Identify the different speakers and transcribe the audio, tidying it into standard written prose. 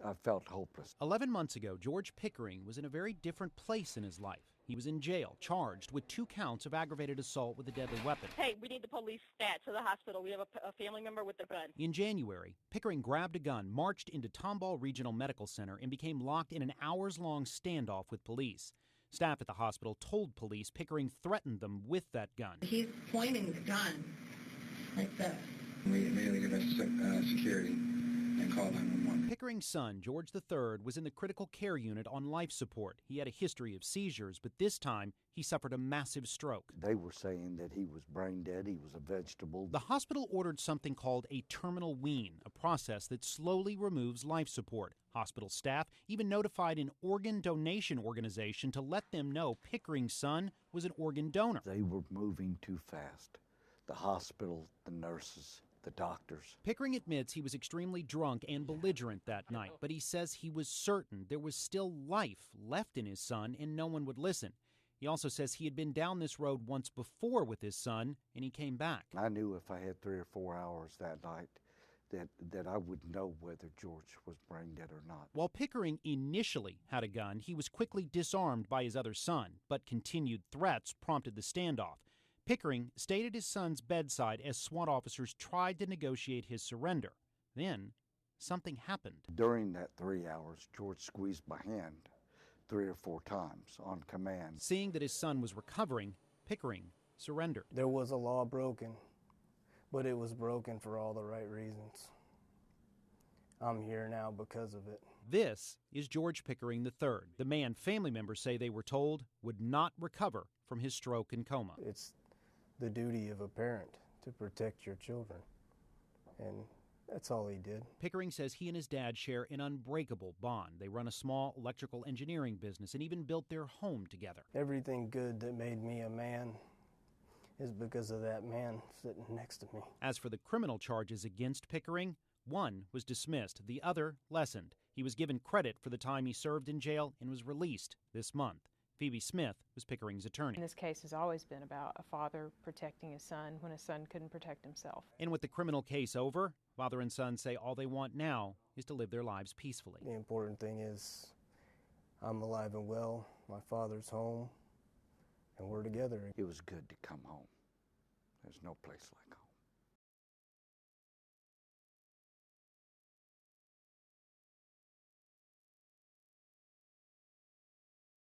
Speaker 1: I felt hopeless.
Speaker 2: 11 months ago, George Pickering was in a very different place in his life. He was in jail, charged with 2 counts of aggravated assault with a deadly weapon.
Speaker 3: Hey, we need the police stat to the hospital. We have a family member with a gun.
Speaker 2: In January, Pickering grabbed a gun, marched into Tomball Regional Medical Center, and became locked in an hours-long standoff with police. Staff at the hospital told police Pickering threatened them with that gun.
Speaker 4: He's pointing the gun like that.
Speaker 5: We immediately give us security and call 911.
Speaker 2: Pickering's son, George III, was in the critical care unit on life support. He had a history of seizures, but this time he suffered a massive stroke.
Speaker 1: They were saying that he was brain dead, he was a vegetable.
Speaker 2: The hospital ordered something called a terminal wean, a process that slowly removes life support. Hospital staff even notified an organ donation organization to let them know Pickering's son was an organ donor.
Speaker 1: They were moving too fast. The hospital, the nurses, the doctors.
Speaker 2: Pickering admits he was extremely drunk and belligerent that night, but he says he was certain there was still life left in his son and no one would listen. He also says he had been down this road once before with his son and he came back.
Speaker 1: I knew if I had 3 or 4 hours that night that I would know whether George was brain dead or not.
Speaker 2: While Pickering initially had a gun, he was quickly disarmed by his other son, but continued threats prompted the standoff. Pickering stayed at his son's bedside as SWAT officers tried to negotiate his surrender. Then, something happened.
Speaker 1: During that 3 hours, George squeezed my hand 3 or 4 times on command.
Speaker 2: Seeing that his son was recovering, Pickering surrendered.
Speaker 6: There was a law broken, but it was broken for all the right reasons. I'm here now because of it.
Speaker 2: This is George Pickering III, the man family members say they were told would not recover from his stroke and coma.
Speaker 6: It's the duty of a parent to protect your children, and that's all he did.
Speaker 2: Pickering says he and his dad share an unbreakable bond. They run a small electrical engineering business and even built their home together.
Speaker 6: Everything good that made me a man is because of that man sitting next to me.
Speaker 2: As for the criminal charges against Pickering, one was dismissed, the other lessened. He was given credit for the time he served in jail and was released this month. Phoebe Smith was Pickering's attorney.
Speaker 7: This case has always been about a father protecting his son when a son couldn't protect himself.
Speaker 2: And with the criminal case over, father and son say all they want now is to live their lives peacefully.
Speaker 6: The important thing is I'm alive and well, my father's home, and we're together.
Speaker 1: It was good to come home. There's no place like home.